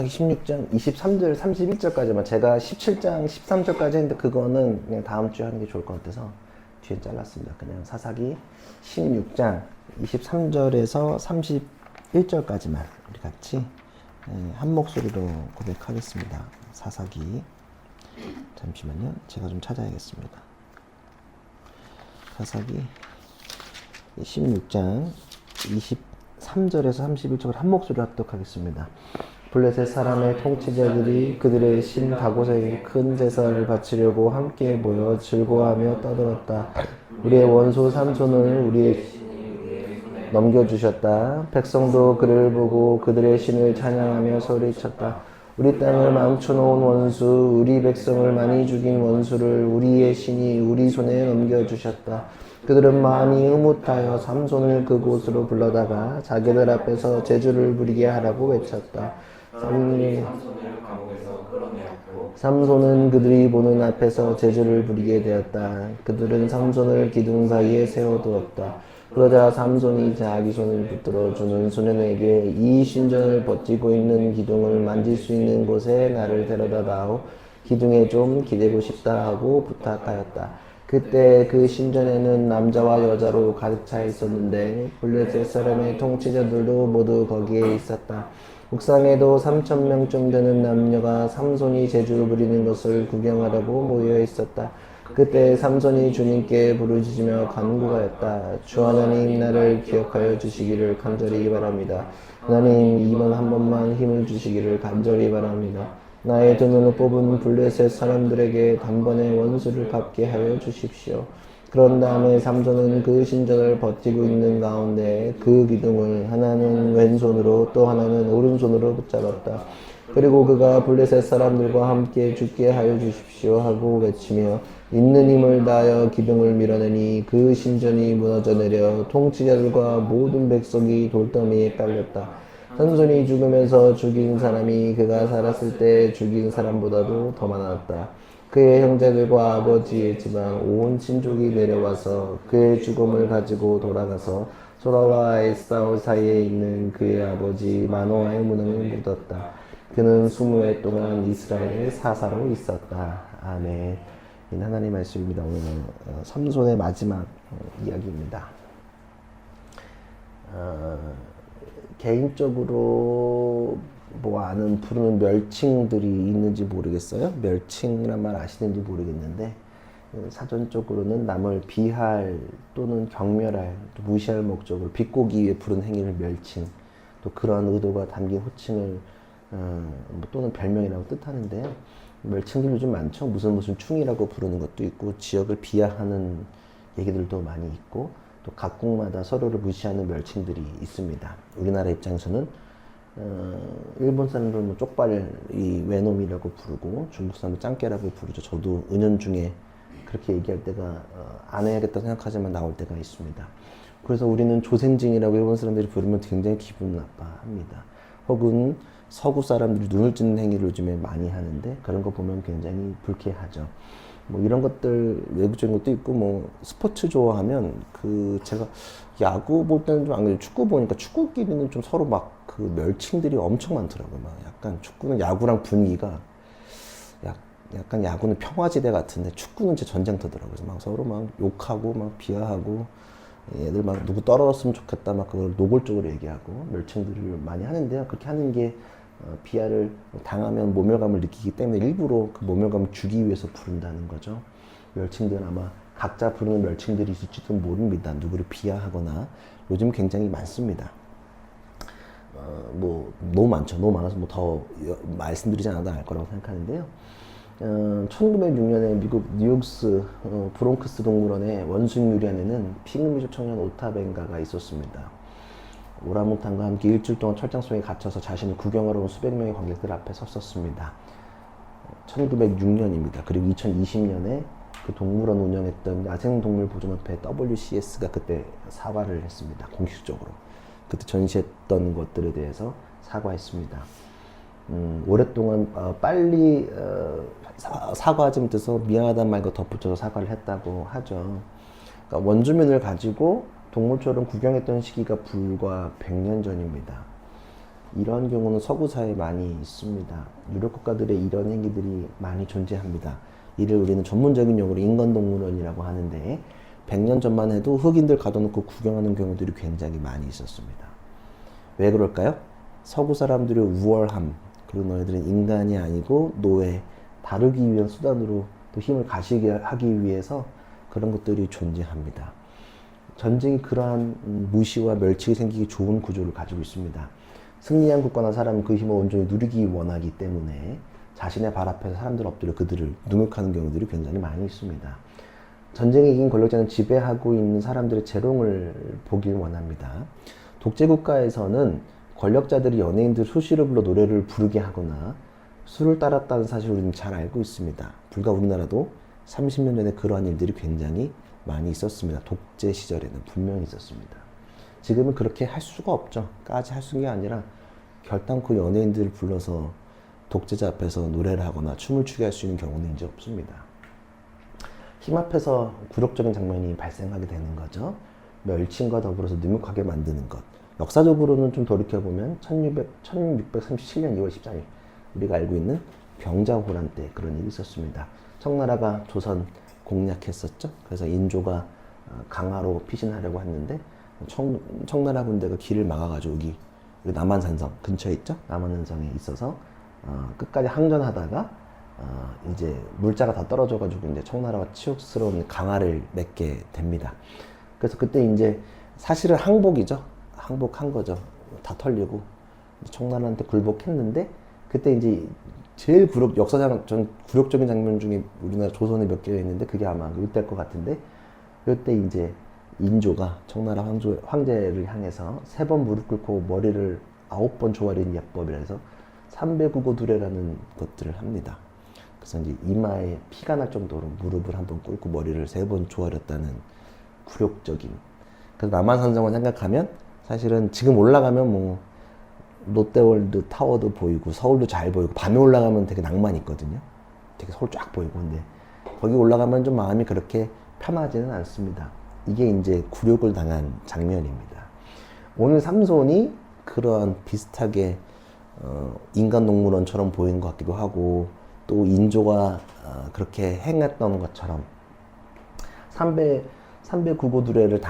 16장 23절 31절까지만 제가 17장 13절까지 했는데 그거는 그냥 다음 주에 하는 게 좋을 것 같아서 뒤에 잘랐습니다. 그냥 사사기 16장 23절에서 31절까지만 우리 같이 한 목소리로 고백하겠습니다. 사사기 잠시만요. 제가 좀 찾아야겠습니다. 사사기 16장 23절에서 31절을 한 목소리로 합독하겠습니다. 블레셋 사람의 통치자들이 그들의 신 다곳에게 큰 제사를 바치려고 함께 모여 즐거워하며 떠들었다. 우리의 원수 삼손을 우리에게 넘겨주셨다. 백성도 그를 보고 그들의 신을 찬양하며 소리쳤다. 우리 땅을 망쳐놓은 원수, 우리 백성을 많이 죽인 원수를 우리의 신이 우리 손에 넘겨주셨다. 그들은 마음이 흐뭇하여 삼손을 그곳으로 불러다가 자기들 앞에서 제주를 부리게 하라고 외쳤다. 삼손은 그들이 보는 앞에서 제주를 부리게 되었다. 그들은 삼손을 기둥 사이에 세워두었다. 그러자 삼손이 자기 손을 붙들어 주는 소년에게 이 신전을 버티고 있는 기둥을 만질 수 있는 곳에 나를 데려다 다오. 기둥에 좀 기대고 싶다 하고 부탁하였다. 그때 그 신전에는 남자와 여자로 가득 차 있었는데 블레셋 사람의 통치자들도 모두 거기에 있었다. 옥상에도 3,000명쯤 되는 남녀가 삼손이 제주를 부리는 것을 구경하려고 모여 있었다. 그때 삼손이 주님께 부르짖으며 간구하였다. 주 하나님, 나를 기억하여 주시기를 간절히 바랍니다. 하나님, 이번 한 번만 힘을 주시기를 간절히 바랍니다. 나의 두 눈을 뽑은 블레셋 사람들에게 단번에 원수를 갚게 하여 주십시오. 그런 다음에 삼손은 그 신전을 버티고 있는 가운데 그 기둥을 하나는 왼손으로 또 하나는 오른손으로 붙잡았다. 그리고 그가 블레셋 사람들과 함께 죽게 하여 주십시오 하고 외치며 있는 힘을 다하여 기둥을 밀어내니 그 신전이 무너져 내려 통치자들과 모든 백성이 돌더미에 깔렸다. 삼손이 죽으면서 죽인 사람이 그가 살았을 때 죽인 사람보다도 더 많았다. 그의 형제들과 아버지의 집안 온 친족이 내려와서 그의 죽음을 가지고 돌아가서 소라와 에사우 사이에 있는 그의 아버지 마노아의 문을 묻었다. 그는 20해 동안 이스라엘의 사사로 있었다. 아멘. 하나님의 말씀입니다. 오늘은 삼손의 마지막 이야기입니다. 개인적으로 뭐 아는 부르는 멸칭들이 있는지 모르겠어요. 멸칭이란 말 아시는지 모르겠는데 사전적으로는 남을 비할 또는 경멸할, 또 무시할 목적으로 비꼬기 위해 부른 행위를 멸칭, 또 그런 의도가 담긴 호칭을 또는 별명이라고 뜻하는데요. 멸칭들이 요즘 많죠. 무슨 충이라고 부르는 것도 있고 지역을 비하하는 얘기들도 많이 있고 또 각국마다 서로를 무시하는 멸칭들이 있습니다. 우리나라 입장에서는 일본 사람들 뭐 쪽발이 외놈이라고 부르고 중국 사람들 짱깨라고 부르죠. 저도 은연중에 그렇게 얘기할 때가 안 해야겠다 생각하지만 나올 때가 있습니다. 그래서 우리는 조생징이라고 일본 사람들이 부르면 굉장히 기분 나빠합니다. 혹은 서구 사람들이 눈을 찢는 행위를 요즘에 많이 하는데 그런 거 보면 굉장히 불쾌하죠. 뭐 이런 것들 외부적인 것도 있고 뭐 스포츠 좋아하면 제가 야구 볼 때는 좀 안 그래요. 축구 보니까 축구끼리는 좀 서로 막 그 멸칭들이 엄청 많더라고요. 막 약간 축구는 야구랑 분위기가 약간 야구는 평화지대 같은데 축구는 진짜 전쟁터더라고요. 그래서 막 서로 막 욕하고 막 비하하고 얘들 막 누구 떨어졌으면 좋겠다 막 그걸 노골적으로 얘기하고 멸칭들을 많이 하는데요. 그렇게 하는 게 비하를 당하면 모멸감을 느끼기 때문에 일부러 그 모멸감을 주기 위해서 부른다는 거죠. 멸칭들은 아마 각자 부르는 멸칭들이 있을지도 모릅니다. 누구를 비하하거나 요즘 굉장히 많습니다. 뭐 너무 많죠. 너무 많아서 뭐 더 말씀드리지 않아도 알 거라고 생각하는데요. 1906년에 미국 뉴욕스 브롱크스 동물원의 원숭이유리안에는 피그미족 청년 오타벤가가 있었습니다. 오랑우탄과 함께 일주일 동안 철장 속에 갇혀서 자신을 구경하러 온 수백 명의 관객들 앞에 섰었습니다. 1906년입니다. 그리고 2020년에 그 동물원 운영했던 야생동물보존협회 WCS가 그때 사과를 했습니다. 공식적으로. 그때 전시했던 것들에 대해서 사과했습니다. 오랫동안 빨리 사과하지 못해서 미안하다는 말과 덧붙여서 사과를 했다고 하죠. 그러니까 원주민을 가지고 동물처럼 구경했던 시기가 불과 100년 전입니다. 이런 경우는 서구 사회에 많이 있습니다. 유럽 국가들의 이런 행위들이 많이 존재합니다. 이를 우리는 전문적인 용어로 인간동물원이라고 하는데 100년 전만 해도 흑인들 가둬놓고 구경하는 경우들이 굉장히 많이 있었습니다. 왜 그럴까요? 서구 사람들의 우월함, 그리고 너희들은 인간이 아니고 노예, 다루기 위한 수단으로 또 힘을 가시게 하기 위해서 그런 것들이 존재합니다. 전쟁이 그러한 무시와 멸치가 생기기 좋은 구조를 가지고 있습니다. 승리한 국가나 사람은 그 힘을 온전히 누리기 원하기 때문에 자신의 발 앞에서 사람들 엎드려 그들을 능욕하는 경우들이 굉장히 많이 있습니다. 전쟁에 이긴 권력자는 지배하고 있는 사람들의 재롱을 보길 원합니다. 독재국가에서는 권력자들이 연예인들 수시로 불러 노래를 부르게 하거나 술을 따랐다는 사실을 우리는 잘 알고 있습니다. 불과 우리나라도 30년 전에 그러한 일들이 굉장히 많이 있었습니다. 독재 시절에는 분명히 있었습니다. 지금은 그렇게 할 수가 없죠. 까지 할 수가 아니라 결단코 연예인들을 불러서 독재자 앞에서 노래를 하거나 춤을 추게 할 수 있는 경우는 이제 없습니다. 힘 앞에서 굴욕적인 장면이 발생하게 되는 거죠. 멸칭과 더불어서 능욕하게 만드는 것. 역사적으로는 좀 돌이켜보면 1637년 2월 13일 우리가 알고 있는 병자호란 때 그런 일이 있었습니다. 청나라가 조선 공략했었죠. 그래서 인조가 강화로 피신하려고 했는데 청나라 군대가 길을 막아가지고 여기 남한산성 근처에 있죠. 남한산성에 있어서 끝까지 항전하다가 이제 물자가 다 떨어져가지고 이제 청나라가 치욕스러운 강화를 맺게 됩니다. 그래서 그때 이제 사실은 항복이죠. 항복한 거죠. 다 털리고 청나라한테 굴복했는데 그때 이제 제일 역사상 전 굴욕적인 장면 중에 우리나라 조선에 몇 개가 있는데 그게 아마 이때일 것 같은데 이때 이제 인조가 청나라 황제를 향해서 3번 무릎 꿇고 머리를 9번 조아린 예법이라 해서 삼배구고두례라는 것들을 합니다. 그래서 이제 이마에 피가 날 정도로 무릎을 한번 꿇고 머리를 3번 조아렸다는 굴욕적인. 그래서 남한산성을 생각하면 사실은 지금 올라가면 뭐 롯데월드 타워도 보이고 서울도 잘 보이고 밤에 올라가면 되게 낭만이 있거든요. 되게 서울 쫙 보이고 근데 거기 올라가면 좀 마음이 그렇게 편하지는 않습니다. 이게 이제 굴욕을 당한 장면입니다. 오늘 삼손이 그런 비슷하게 인간동물원처럼 보이는 것 같기도 하고 또 인조가 그렇게 행했던 것처럼 삼배구고두례를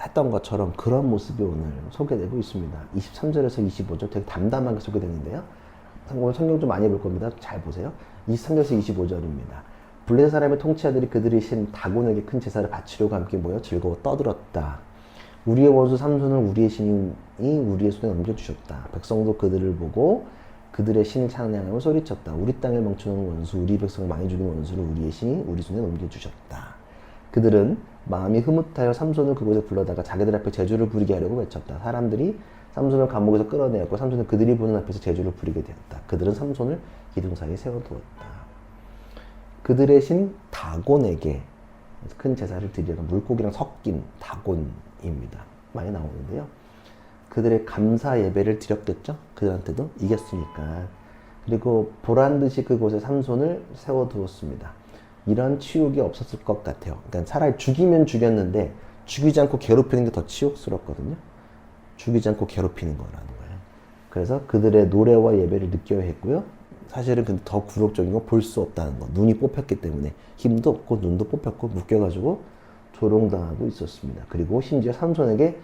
했던 것처럼 그런 모습이 오늘 소개되고 있습니다. 23절에서 25절 되게 담담하게 소개되는데요. 오늘 성경 좀 많이 볼 겁니다. 잘 보세요. 23절에서 25절입니다. 블레셋 사람의 통치자들이 그들의 신 다곤에게 큰 제사를 바치려고 함께 모여 즐거워 떠들었다. 우리의 원수 삼손을 우리의 신이 우리의 손에 넘겨주셨다. 백성도 그들을 보고 그들의 신을 찬양하며 소리쳤다. 우리 땅을 멈추는 원수, 우리 백성을 많이 죽인 원수를 우리의 신이 우리 손에 넘겨주셨다. 그들은 마음이 흐뭇하여 삼손을 그곳에 불러다가 자기들 앞에 제주를 부리게 하려고 외쳤다. 사람들이 삼손을 감옥에서 끌어내었고 삼손은 그들이 보는 앞에서 제주를 부리게 되었다. 그들은 삼손을 기둥 사이에 세워두었다. 그들의 신 다곤에게 큰 제사를 드리려는 물고기랑 섞인 다곤입니다. 많이 나오는데요. 그들의 감사 예배를 드렸겠죠. 그들한테도 이겼으니까. 그리고 보란듯이 그곳에 삼손을 세워두었습니다. 이런 치욕이 없었을 것 같아요. 그러니까 차라리 죽이면 죽였는데 죽이지 않고 괴롭히는 게 더 치욕스럽거든요. 죽이지 않고 괴롭히는 거라는 거예요. 그래서 그들의 노래와 예배를 느껴야 했고요. 사실은 근데 더 굴욕적인 건 볼 수 없다는 거. 눈이 뽑혔기 때문에 힘도 없고 눈도 뽑혔고 묶여가지고 조롱당하고 있었습니다. 그리고 심지어 삼손에게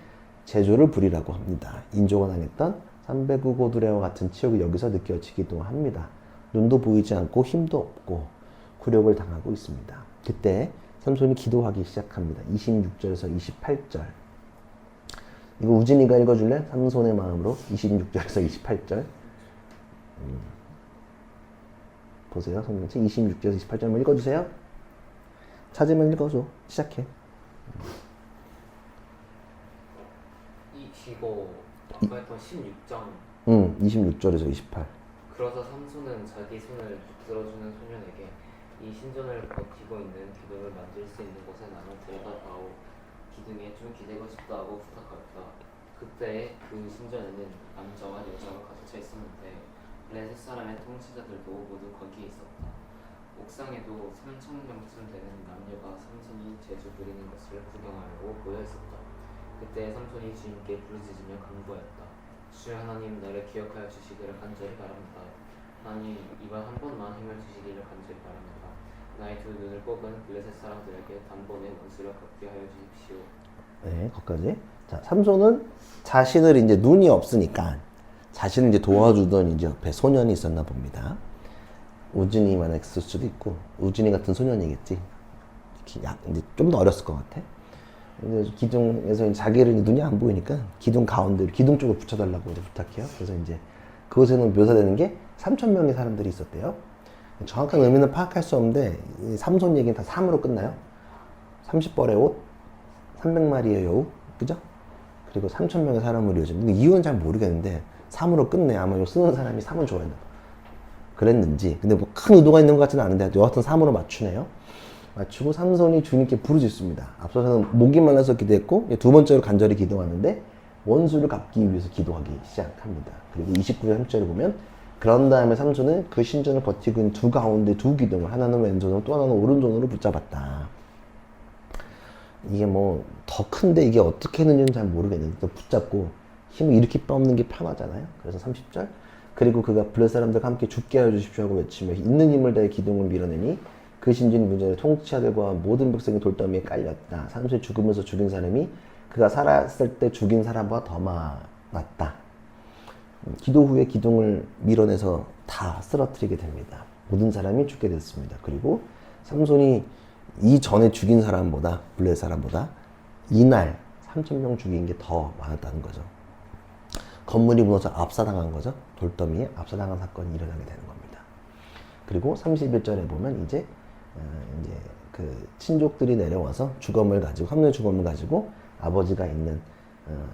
제조를 부리라고 합니다. 인조가 당했던 삼배구고두례와 같은 치욕이 여기서 느껴지기도 합니다. 눈도 보이지 않고 힘도 없고 굴욕을 당하고 있습니다. 그때 삼손이 기도하기 시작합니다. 26절에서 28절. 이거 우진이가 읽어줄래? 삼손의 마음으로 26절에서 28절. 보세요. 성경책 26절에서 28절 한번 읽어주세요. 찾으면 읽어줘. 시작해. 이거 아까 했던 16장 26절에서 28. 그러자 삼손은 자기 손을 붙들어주는 소년에게 이 신전을 버티고 있는 기둥을 만질 수 있는 곳에 나는 데려다다오. 기둥에 좀 기대고 싶다 하고 부탁하였다. 그때 그 신전에는 남자와 여자가 갇혀 있었는데 블레셋 사람의 통치자들도 모두 거기에 있었다. 옥상에도 3,000명쯤 되는 남녀가 삼손이 제주 부리는 것을 구경하려고 모여 있었다. 그때 삼손이 주인께 부르짖으며 간구하였다. 주 하나님 나를 기억하여 주시기를 간절히 바랍니다. 하나님 이번 한 번만 힘을 주시기를 간절히 바랍니다. 나의 두 눈을 뽑은 블레셋 사람들에게 단번에 원수를 갚게 하여 주십시오. 네, 거기까지. 자, 삼손은 자신을 이제 눈이 없으니까 자신을 이제 도와주던 이제 옆에 소년이 있었나 봅니다. 우진이만 했을 수도 있고 우진이 같은 소년이겠지. 이제 좀 더 어렸을 것 같아. 근데 기둥에서 자기를 눈이 안 보이니까 기둥 가운데 기둥 쪽을 붙여달라고 이제 부탁해요. 그래서 이제 그곳에는 묘사되는 게 3,000명의 사람들이 있었대요. 정확한 의미는 파악할 수 없는데 삼손 얘기는 다 3으로 끝나요. 30벌의 옷, 300마리의 여우, 그죠? 그리고 3,000명의 사람을 이어진. 근데 이유는 잘 모르겠는데 3으로 끝내. 아마 이거 쓰는 사람이 3을 좋아했나 봐. 그랬는지. 근데 뭐 큰 의도가 있는 것 같지는 않은데 여하튼 3으로 맞추네요. 맞추고 삼손이 주님께 부르짖습니다. 앞서서는 목이 말라서 기도했고 두 번째로 간절히 기도하는데 원수를 갚기 위해서 기도하기 시작합니다. 그리고 29절 3절을 보면 그런 다음에 삼손은 그 신전을 버티고 있는 두 가운데 두 기둥을 하나는 왼손으로 또 하나는 오른손으로 붙잡았다. 이게 뭐 더 큰데 이게 어떻게 했는지는 잘 모르겠는데 또 붙잡고 힘을 이렇게 빼앗는 게 편하잖아요. 그래서 30절 그리고 그가 블레셋 사람들과 함께 죽게 하여 주십시오 하고 외치며 있는 힘을 다해 기둥을 밀어내니 그 신전이 문전에 통치자들과 모든 백성이 돌더미에 깔렸다. 삼손이 죽으면서 죽인 사람이 그가 살았을 때 죽인 사람보다 더 많았다. 기도 후에 기둥을 밀어내서 다 쓰러뜨리게 됩니다. 모든 사람이 죽게 됐습니다. 그리고 삼손이 이전에 죽인 사람보다 블레셋 사람보다 이날 3,000명 죽인 게 더 많았다는 거죠. 건물이 무너져 압사당한 거죠. 돌더미에 압사당한 사건이 일어나게 되는 겁니다. 그리고 31절에 보면 이제 그 친족들이 내려와서 주검을 가지고 함노의 주검을 가지고 아버지가 있는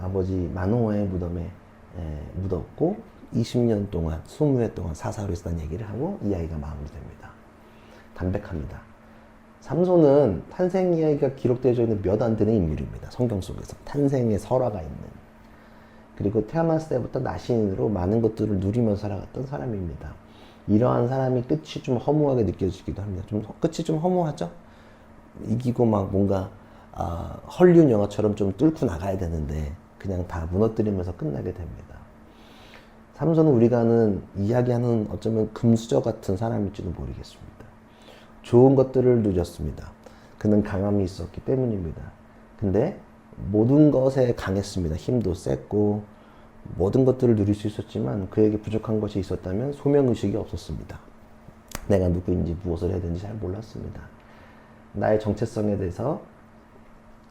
아버지 마노아의 무덤에 묻었고 20년 동안 20회 동안 사사로 있었다는 얘기를 하고 이야기가 마무리됩니다. 담백합니다. 삼손은 탄생 이야기가 기록되어 있는 몇 안 되는 인물입니다. 성경 속에서 탄생의 설화가 있는. 그리고 태어났을 때부터 나신인으로 많은 것들을 누리면서 살아갔던 사람입니다. 이러한 사람이 끝이 좀 허무하게 느껴지기도 합니다. 끝이 좀 허무하죠? 이기고 막 뭔가 헐리우드 영화처럼 좀 뚫고 나가야 되는데 그냥 다 무너뜨리면서 끝나게 됩니다. 삼손은 우리가 아는 이야기하는 어쩌면 금수저 같은 사람일지도 모르겠습니다. 좋은 것들을 누렸습니다. 그는 강함이 있었기 때문입니다. 근데 모든 것에 강했습니다. 힘도 셌고 모든 것들을 누릴 수 있었지만 그에게 부족한 것이 있었다면 소명의식이 없었습니다. 내가 누구인지 무엇을 해야 되는지 잘 몰랐습니다. 나의 정체성에 대해서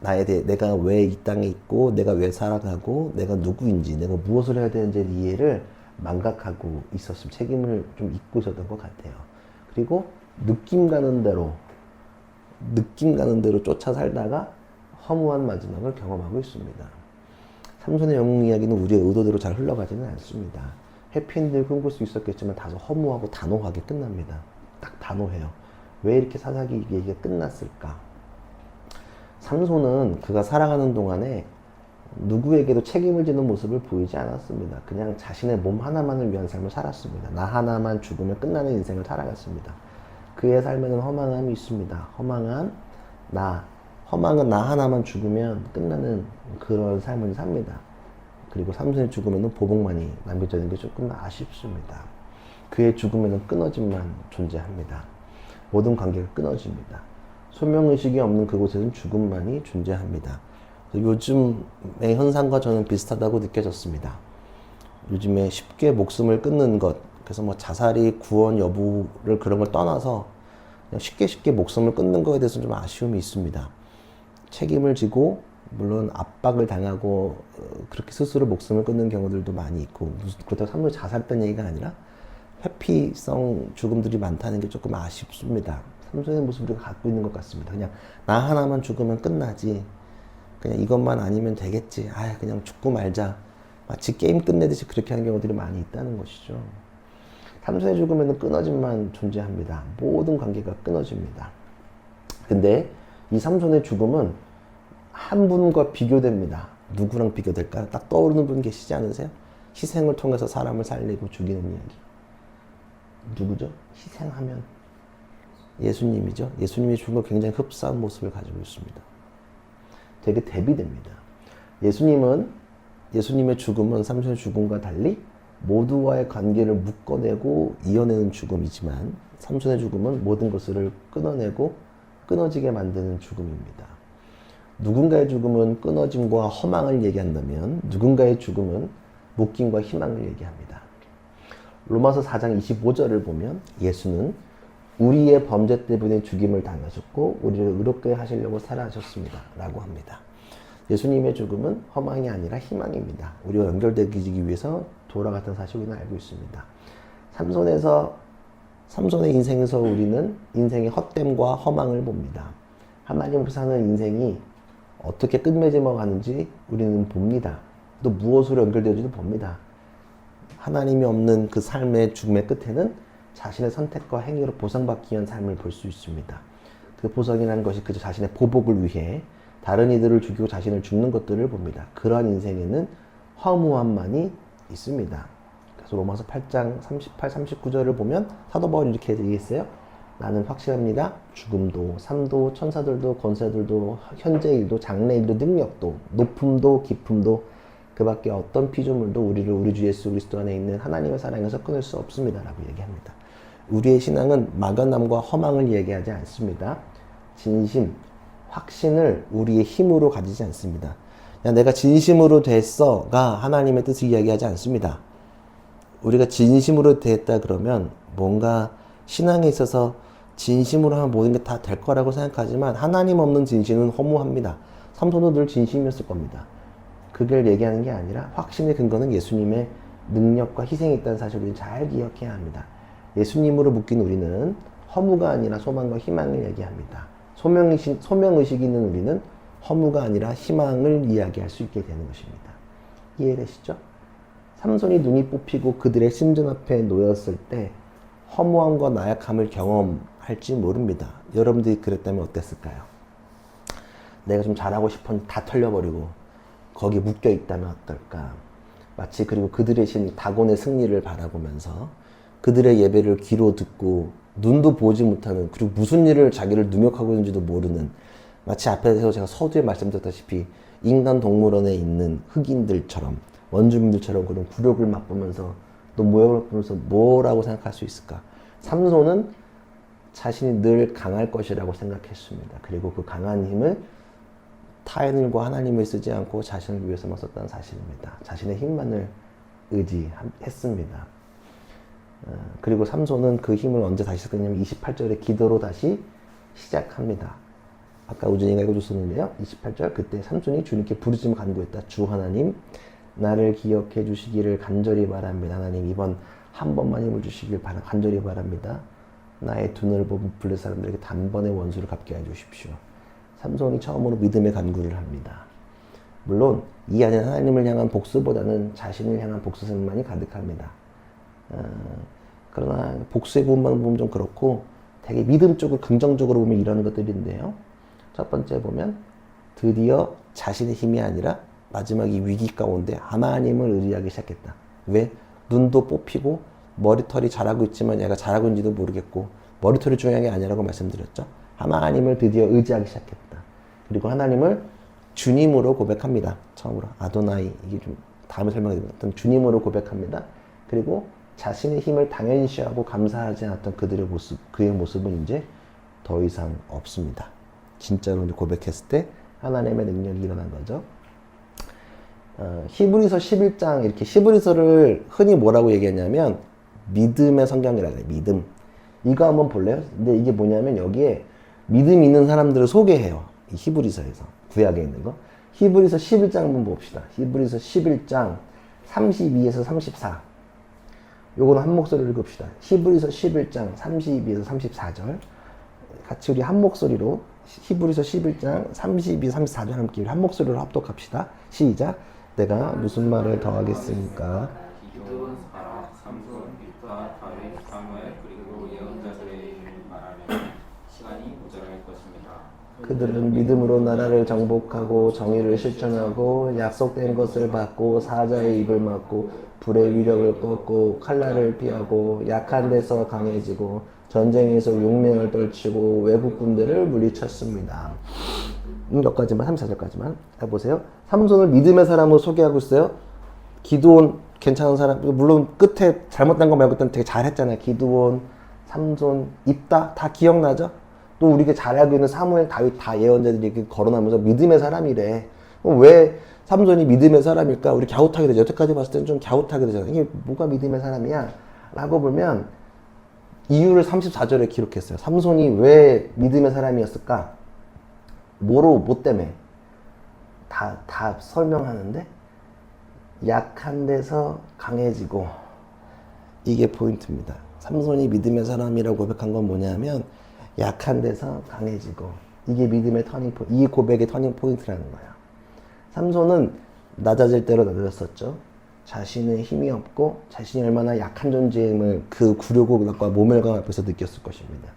내가 왜 이 땅에 있고 내가 왜 살아가고 내가 누구인지 내가 무엇을 해야 되는지 이해를 망각하고 있었습니다. 책임을 좀 잊고 있었던 것 같아요. 그리고 느낌 가는 대로 쫓아 살다가 허무한 마지막을 경험하고 있습니다. 삼손의 영웅 이야기는 우리의 의도대로 잘 흘러가지는 않습니다. 해피엔딩을 꿈꿀 수 있었겠지만 다소 허무하고 단호하게 끝납니다. 딱 단호해요. 왜 이렇게 사사기 얘기가 끝났을까? 삼손은 그가 살아가는 동안에 누구에게도 책임을 지는 모습을 보이지 않았습니다. 그냥 자신의 몸 하나만을 위한 삶을 살았습니다. 나 하나만 죽으면 끝나는 인생을 살아갔습니다. 그의 삶에는 허망함이 있습니다. 허망은 나 하나만 죽으면 끝나는 그런 삶을 삽니다. 그리고 삼손의 죽음에는 보복만이 남겨져 있는 게 조금 아쉽습니다. 그의 죽음에는 끊어짐만 존재합니다. 모든 관계가 끊어집니다. 소명의식이 없는 그곳에는 죽음만이 존재합니다. 요즘의 현상과 저는 비슷하다고 느껴졌습니다. 요즘에 쉽게 목숨을 끊는 것, 그래서 뭐 자살이 구원 여부를 그런 걸 떠나서 그냥 쉽게 목숨을 끊는 거에 대해서는 좀 아쉬움이 있습니다. 책임을 지고 물론 압박을 당하고 그렇게 스스로 목숨을 끊는 경우들도 많이 있고 그렇다고 삼손이 자살했다는 얘기가 아니라 회피성 죽음들이 많다는 게 조금 아쉽습니다. 삼손의 모습을 갖고 있는 것 같습니다. 그냥 나 하나만 죽으면 끝나지. 그냥 이것만 아니면 되겠지. 그냥 죽고 말자. 마치 게임 끝내듯이 그렇게 하는 경우들이 많이 있다는 것이죠. 삼손의 죽음에는 끊어짐만 존재합니다. 모든 관계가 끊어집니다. 근데 이 삼손의 죽음은 한 분과 비교됩니다. 누구랑 비교될까요? 딱 떠오르는 분 계시지 않으세요? 희생을 통해서 사람을 살리고 죽이는 이야기. 누구죠? 희생하면 예수님이죠. 예수님이 죽은 거 굉장히 흡사한 모습을 가지고 있습니다. 되게 대비됩니다. 예수님은 예수님의 죽음은 삼손의 죽음과 달리 모두와의 관계를 묶어내고 이어내는 죽음이지만 삼손의 죽음은 모든 것을 끊어내고 끊어지게 만드는 죽음입니다. 누군가의 죽음은 끊어짐과 허망을 얘기한다면 누군가의 죽음은 묶임과 희망을 얘기합니다. 로마서 4장 25절을 보면 예수는 우리의 범죄 때문에 죽임을 당하셨고 우리를 의롭게 하시려고 살아하셨습니다 라고 합니다. 예수님의 죽음은 허망이 아니라 희망입니다. 우리와 연결되기 위해서 돌아갔던 사실을 우리는 알고 있습니다. 삼손의 인생에서 우리는 인생의 헛됨과 허망을 봅니다. 하나님 앞에 사는 인생이 어떻게 끝맺어 가는지 우리는 봅니다. 또 무엇으로 연결되어지도 봅니다. 하나님이 없는 그 삶의 죽음의 끝에는 자신의 선택과 행위로 보상받기 위한 삶을 볼 수 있습니다. 그 보상이라는 것이 그저 자신의 보복을 위해 다른 이들을 죽이고 자신을 죽는 것들을 봅니다. 그러한 인생에는 허무함만이 있습니다. 그래서 로마서 8장 38, 39절을 보면 사도 바울이 이렇게 얘기했어요. 나는 확실합니다. 죽음도, 삶도, 천사들도, 권세들도, 현재일도, 장래일도, 능력도, 높음도, 깊음도, 그 밖에 어떤 피조물도 우리를 우리 주 예수 그리스도 안에 있는 하나님의 사랑에서 끊을 수 없습니다. 라고 얘기합니다. 우리의 신앙은 막연함과 허망을 얘기하지 않습니다. 진심, 확신을 우리의 힘으로 가지지 않습니다. 야, 내가 진심으로 됐어가 하나님의 뜻을 이야기하지 않습니다. 우리가 진심으로 됐다 그러면 뭔가 신앙에 있어서 진심으로 하면 모든 게 다 될 거라고 생각하지만 하나님 없는 진심은 허무합니다. 삼손도 늘 진심이었을 겁니다. 그걸 얘기하는 게 아니라 확신의 근거는 예수님의 능력과 희생이 있다는 사실을 우리는 잘 기억해야 합니다. 예수님으로 묶인 우리는 허무가 아니라 소망과 희망을 얘기합니다. 소명의식이 있는 우리는 허무가 아니라 희망을 이야기할 수 있게 되는 것입니다. 이해되시죠? 삼손이 눈이 뽑히고 그들의 심전 앞에 놓였을 때 허무함과 나약함을 경험할지 모릅니다. 여러분들이 그랬다면 어땠을까요? 내가 좀 잘하고 싶었는데 다 털려버리고 거기 묶여 있다면 어떨까? 마치 그리고 그들의 신 다곤의 승리를 바라보면서 그들의 예배를 귀로 듣고 눈도 보지 못하는 그리고 무슨 일을 자기를 누명하고 있는지도 모르는 마치 앞에서 제가 서두에 말씀드렸다시피 인간 동물원에 있는 흑인들처럼 원주민들처럼 그런 굴욕을 맛보면서 또 모욕을 보면서 뭐라고 생각할 수 있을까? 삼손은 자신이 늘 강할 것이라고 생각했습니다. 그리고 그 강한 힘을 타인과 하나님을 쓰지 않고 자신을 위해서만 썼다는 사실입니다. 자신의 힘만을 의지했습니다. 그리고 삼손은 그 힘을 언제 다시 썼냐면 28절에 기도로 다시 시작합니다. 아까 우준이가 읽어줬었는데요. 28절 그때 삼손이 주님께 부르짖어 간구했다. 주 하나님 나를 기억해 주시기를 간절히 바랍니다. 하나님 이번 한 번만 힘을 주시길 간절히 바랍니다. 나의 두 눈을 뽑은 블레 사람들에게 단번에 원수를 갚게 해주십시오. 삼손이 처음으로 믿음의 간구를 합니다. 물론 이 안에 하나님을 향한 복수보다는 자신을 향한 복수심만이 가득합니다. 그러나 복수의 부분만 보면 좀 그렇고 되게 믿음 쪽을 긍정적으로 보면 이런 것들인데요. 첫 번째 보면 드디어 자신의 힘이 아니라 마지막 이 위기 가운데 하나님을 의지하기 시작했다. 왜? 눈도 뽑히고 머리털이 자라고 있지만 얘가 자라고 있는지도 모르겠고 머리털이 중요한 게 아니라고 말씀드렸죠. 하나님을 드디어 의지하기 시작했다. 그리고 하나님을 주님으로 고백합니다. 처음으로 아도나이 이게 좀 다음에 설명해드리면 주님으로 고백합니다. 그리고 자신의 힘을 당연시하고 감사하지 않았던 그들의 모습, 그의 모습은 이제 더 이상 없습니다. 진짜로 고백했을 때 하나님의 능력이 일어난 거죠. 히브리서 11장 이렇게 히브리서를 흔히 뭐라고 얘기하냐면 믿음의 성경이라고 해요. 믿음. 이거 한번 볼래요? 근데 이게 뭐냐면 여기에 믿음 있는 사람들을 소개해요. 이 히브리서에서 구약에 있는 거. 히브리서 11장 한번 봅시다. 히브리서 11장 32에서 34. 요거는 한 목소리로 읽읍시다. 히브리서 11장 32에서 34절. 같이 우리 한 목소리로 히브리서 11장 32에서 34절 함께 한 목소리로 합독합시다. 시작. 내가 무슨 말을 더 하겠습니까? 기도원 사라 삼손 윗과 다윗 사무엘 그리고 예언자들의 이름을 말하면 시간이 모자랄 것입니다. 그들은 믿음으로 나라를 정복하고 정의를 실천하고 약속된 것을 받고 사자의 입을 막고 불의 위력을 꺾고 칼날을 피하고 약한 데서 강해지고 전쟁에서 용맹을 떨치고 외국 군대를 물리쳤습니다. 여기까지만 34절까지만 해보세요. 삼손을 믿음의 사람으로 소개하고 있어요. 기드온 괜찮은 사람, 물론 끝에 잘못된 거 말고 되게 잘했잖아요. 기드온, 삼손, 입다 다 기억나죠? 또 우리가 잘 알고 있는 사무엘, 다윗 다 예언자들이 이렇게 거론하면서 믿음의 사람이래. 왜 삼손이 믿음의 사람일까? 우리 갸웃하게 되죠. 여태까지 봤을 때는 좀 갸웃하게 되잖아요. 이게 뭐가 믿음의 사람이야? 라고 보면 이유를 34절에 기록했어요. 삼손이 왜 믿음의 사람이었을까? 뭐 때문에? 다 설명하는데 약한 데서 강해지고, 이게 포인트입니다. 삼손이 믿음의 사람이라고 고백한 건 뭐냐면 약한 데서 강해지고, 이게 믿음의 터닝 포인트, 이 고백의 터닝 포인트라는 거야. 삼손은 낮아질 대로 낮아졌었죠. 자신의 힘이 없고 자신이 얼마나 약한 존재임을 그 굴욕과 모멸감 앞에서 느꼈을 것입니다.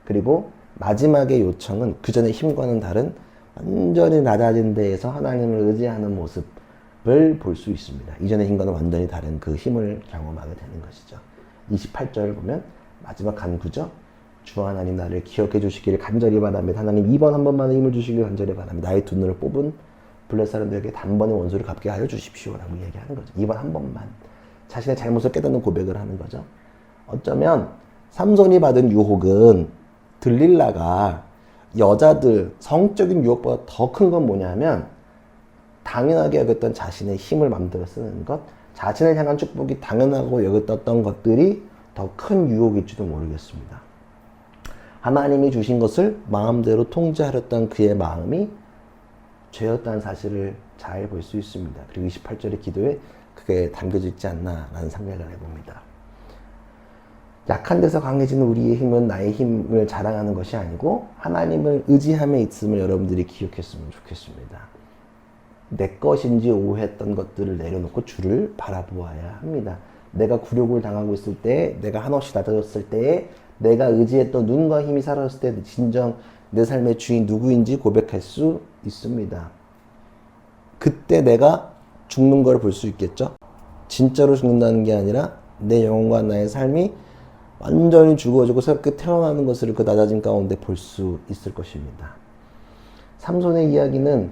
그리고 마지막의 요청은 그 전의 힘과는 다른 완전히 낮아진 데에서 하나님을 의지하는 모습을 볼 수 있습니다. 이전의 힘과는 완전히 다른 그 힘을 경험하게 되는 것이죠. 28절을 보면 마지막 간구죠. 주 하나님 나를 기억해 주시기를 간절히 바랍니다. 하나님 이번 한 번만의 힘을 주시기를 간절히 바랍니다. 나의 두 눈을 뽑은 블레셋 사람들에게 단번에 원수를 갚게 하여 주십시오 라고 얘기하는 거죠. 이번 한 번만. 자신의 잘못을 깨닫는 고백을 하는 거죠. 어쩌면 삼손이 받은 유혹은 들릴라가 여자들 성적인 유혹보다 더 큰 건 뭐냐면 당연하게 여겼던 자신의 힘을 마음대로 쓰는 것, 자신을 향한 축복이 당연하고 여겼던 것들이 더 큰 유혹일지도 모르겠습니다. 하나님이 주신 것을 마음대로 통제하렸던 그의 마음이 죄였다는 사실을 잘 볼 수 있습니다. 그리고 28절의 기도에 그게 담겨져 있지 않나라는 생각을 해봅니다. 약한 데서 강해지는 우리의 힘은 나의 힘을 자랑하는 것이 아니고 하나님을 의지함에 있음을 여러분들이 기억했으면 좋겠습니다. 내 것인지 오해했던 것들을 내려놓고 주를 바라보아야 합니다. 내가 굴욕을 당하고 있을 때, 내가 한없이 낮아졌을 때에 내가 의지했던 눈과 힘이 사라졌을 때 진정 내 삶의 주인 누구인지 고백할 수 있습니다. 그때 내가 죽는 걸 볼 수 있겠죠? 진짜로 죽는다는 게 아니라 내 영혼과 나의 삶이 완전히 죽어지고 새롭게 태어나는 것을 그 낮아짐 가운데 볼 수 있을 것입니다. 삼손의 이야기는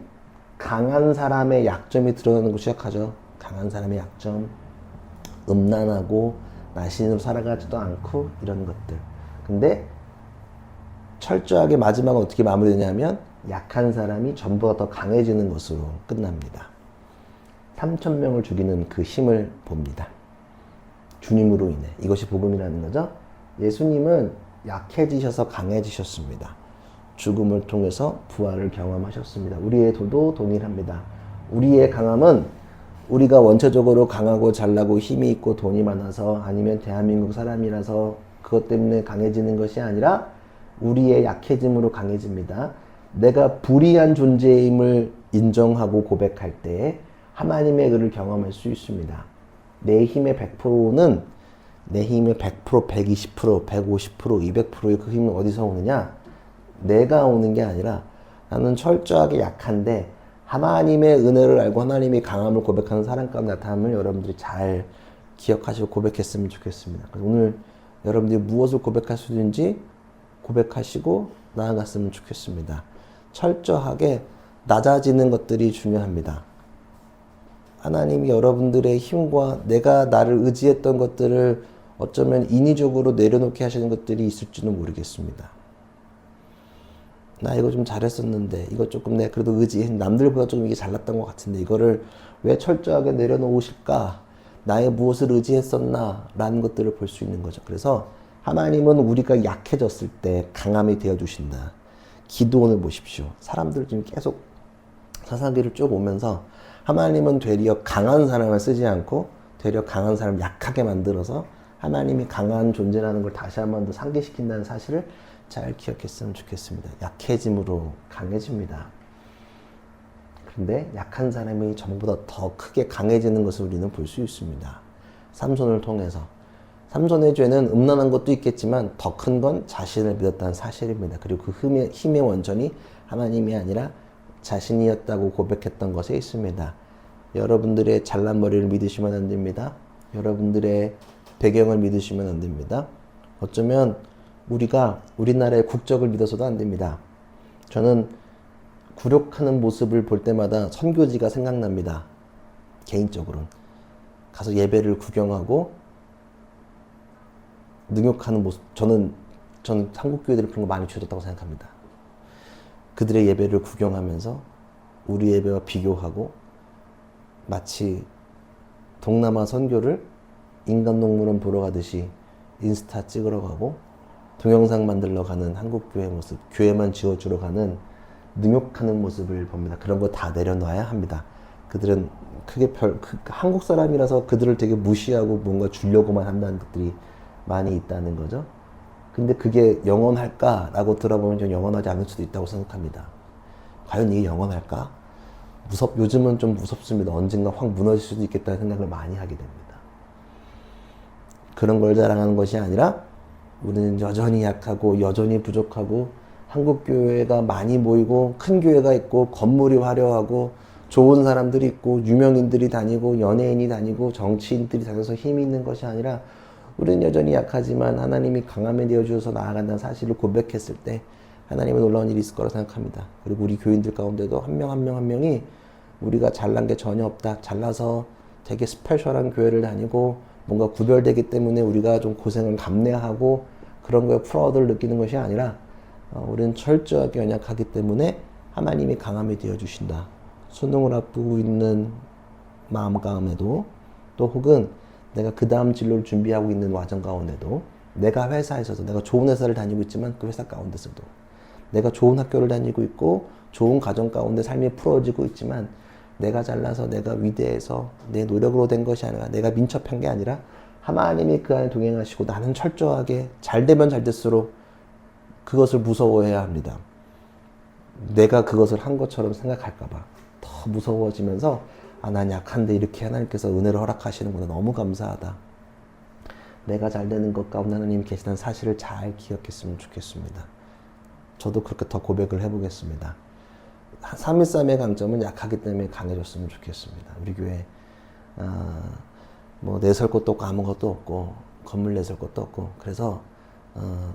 강한 사람의 약점이 드러나는 거 시작하죠. 강한 사람의 약점, 음란하고 나신으로 살아가지도 않고 이런 것들. 근데 철저하게 마지막은 어떻게 마무리되냐면 약한 사람이 전보다 더 강해지는 것으로 끝납니다. 3,000명을 죽이는 그 힘을 봅니다. 주님으로 인해. 이것이 복음이라는 거죠. 예수님은 약해지셔서 강해지셨습니다. 죽음을 통해서 부활을 경험하셨습니다. 우리의 도도 동일합니다. 우리의 강함은 우리가 원체적으로 강하고 잘나고 힘이 있고 돈이 많아서 아니면 대한민국 사람이라서 그것 때문에 강해지는 것이 아니라 우리의 약해짐으로 강해집니다. 내가 불의한 존재임을 인정하고 고백할 때 하나님의 의를 경험할 수 있습니다. 내 힘의 100%는 내 힘의 100%, 120%, 150%, 200%의 그 힘은 어디서 오느냐? 내가 오는 게 아니라 나는 철저하게 약한데 하나님의 은혜를 알고 하나님의 강함을 고백하는 사람 가운데 나타남을 여러분들이 잘 기억하시고 고백했으면 좋겠습니다. 그래서 오늘 여러분들이 무엇을 고백할 수 있는지 고백하시고 나아갔으면 좋겠습니다. 철저하게 낮아지는 것들이 중요합니다. 하나님이 여러분들의 힘과 내가 나를 의지했던 것들을 어쩌면 인위적으로 내려놓게 하시는 것들이 있을지도 모르겠습니다. 나 이거 좀 잘했었는데 이거 조금 내가 그래도 남들보다 조금 이게 잘났던 것 같은데 이거를 왜 철저하게 내려놓으실까? 나의 무엇을 의지했었나? 라는 것들을 볼 수 있는 거죠. 그래서 하나님은 우리가 약해졌을 때 강함이 되어주신다. 기도원을 보십시오. 사람들 좀 계속 사사기를 쭉 오면서 하나님은 되려 강한 사람을 쓰지 않고 되려 강한 사람을 약하게 만들어서 하나님이 강한 존재라는 걸 다시 한 번 더 상기시킨다는 사실을 잘 기억했으면 좋겠습니다. 약해짐으로 강해집니다. 그런데 약한 사람이 전보다 더 크게 강해지는 것을 우리는 볼 수 있습니다. 삼손을 통해서. 삼손의 죄는 음란한 것도 있겠지만 더 큰 건 자신을 믿었다는 사실입니다. 그리고 그 힘의 원천이 하나님이 아니라 자신이었다고 고백했던 것에 있습니다. 여러분들의 잘난 머리를 믿으시면 안 됩니다. 여러분들의 배경을 믿으시면 안 됩니다. 어쩌면 우리가 우리나라의 국적을 믿어서도 안 됩니다. 저는 굴욕하는 모습을 볼 때마다 선교지가 생각납니다. 개인적으로는. 가서 예배를 구경하고 능욕하는 모습. 저는 한국 교회들이 그런 거 많이 주셨다고 생각합니다. 그들의 예배를 구경하면서 우리 예배와 비교하고 마치 동남아 선교를 인간동물원 보러 가듯이 인스타 찍으러 가고 동영상 만들러 가는 한국 교회 모습, 교회만 지어주러 가는 능욕하는 모습을 봅니다. 그런 거 다 내려놔야 합니다. 그들은 크게 한국 사람이라서 그들을 되게 무시하고 뭔가 주려고만 한다는 것들이 많이 있다는 거죠. 근데 그게 영원할까라고 들어보면 좀 영원하지 않을 수도 있다고 생각합니다. 과연 이게 영원할까? 요즘은 좀 무섭습니다. 언젠가 확 무너질 수도 있겠다는 생각을 많이 하게 됩니다. 그런 걸 자랑하는 것이 아니라 우리는 여전히 약하고 여전히 부족하고 한국 교회가 많이 모이고 큰 교회가 있고 건물이 화려하고 좋은 사람들이 있고 유명인들이 다니고 연예인이 다니고 정치인들이 다녀서 힘이 있는 것이 아니라 우리는 여전히 약하지만 하나님이 강함에 되어주셔서 나아간다는 사실을 고백했을 때 하나님의 놀라운 일이 있을 거라고 생각합니다. 그리고 우리 교인들 가운데도 한 명 한 명 한 명이 우리가 잘난 게 전혀 없다. 잘나서 되게 스페셜한 교회를 다니고 뭔가 구별되기 때문에 우리가 좀 고생을 감내하고 그런 거에 프라우드를 느끼는 것이 아니라 우리는 철저하게 연약하기 때문에 하나님이 강함이 되어주신다. 수능을 앞두고 있는 마음 가운데도 또 혹은 내가 그 다음 진로를 준비하고 있는 와정 가운데도 내가 회사에서도 내가 좋은 회사를 다니고 있지만 그 회사 가운데서도 내가 좋은 학교를 다니고 있고 좋은 가정 가운데 삶이 풀어지고 있지만 내가 잘나서 내가 위대해서 내 노력으로 된 것이 아니라 내가 민첩한 게 아니라 하나님이 그 안에 동행하시고 나는 철저하게 잘 되면 잘 될수록 그것을 무서워해야 합니다. 내가 그것을 한 것처럼 생각할까 봐 더 무서워지면서 난 약한데 이렇게 하나님께서 은혜를 허락하시는구나. 너무 감사하다. 내가 잘 되는 것 가운데 하나님이 계시다는 사실을 잘 기억했으면 좋겠습니다. 저도 그렇게 더 고백을 해보겠습니다. 313의 강점은 약하기 때문에 강해졌으면 좋겠습니다. 우리 교회 뭐 내설 것도 없고 아무것도 없고 건물 내설 것도 없고 그래서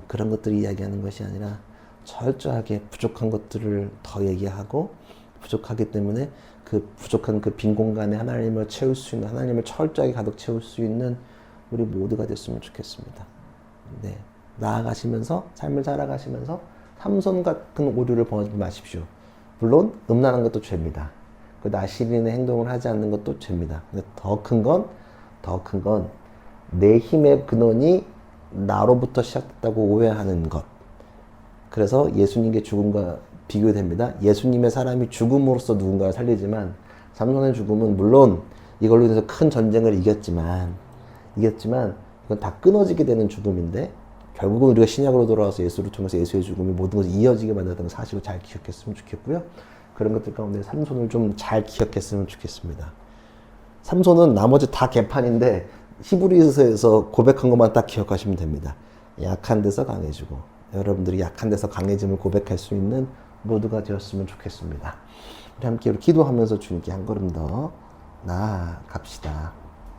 그런 것들을 이야기하는 것이 아니라 철저하게 부족한 것들을 더 얘기하고 부족하기 때문에 그 부족한 그 빈 공간에 하나님을 채울 수 있는 하나님을 철저하게 가득 채울 수 있는 우리 모두가 됐으면 좋겠습니다. 네, 나아가시면서 삶을 살아가시면서 삼손 같은 오류를 범하지 마십시오. 물론 음란한 것도 죄입니다. 그 나시린의 행동을 하지 않는 것도 죄입니다. 근데 더 큰 건 내 힘의 근원이 나로부터 시작됐다고 오해하는 것. 그래서 예수님의 죽음과 비교됩니다. 예수님의 사람이 죽음으로써 누군가를 살리지만 삼손의 죽음은 물론 이걸로 인해서 큰 전쟁을 이겼지만 이건 다 끊어지게 되는 죽음인데 결국은 우리가 신약으로 돌아와서 예수를 통해서 예수의 죽음이 모든 것이 이어지게 만들었다는 사실을 잘 기억했으면 좋겠고요. 그런 것들 가운데 삼손을 좀 잘 기억했으면 좋겠습니다. 삼손은 나머지 다 개판인데 히브리서에서 고백한 것만 딱 기억하시면 됩니다. 약한 데서 강해지고 여러분들이 약한 데서 강해짐을 고백할 수 있는 모두가 되었으면 좋겠습니다. 우리 함께 기도하면서 주님께 한 걸음 더 나아갑시다.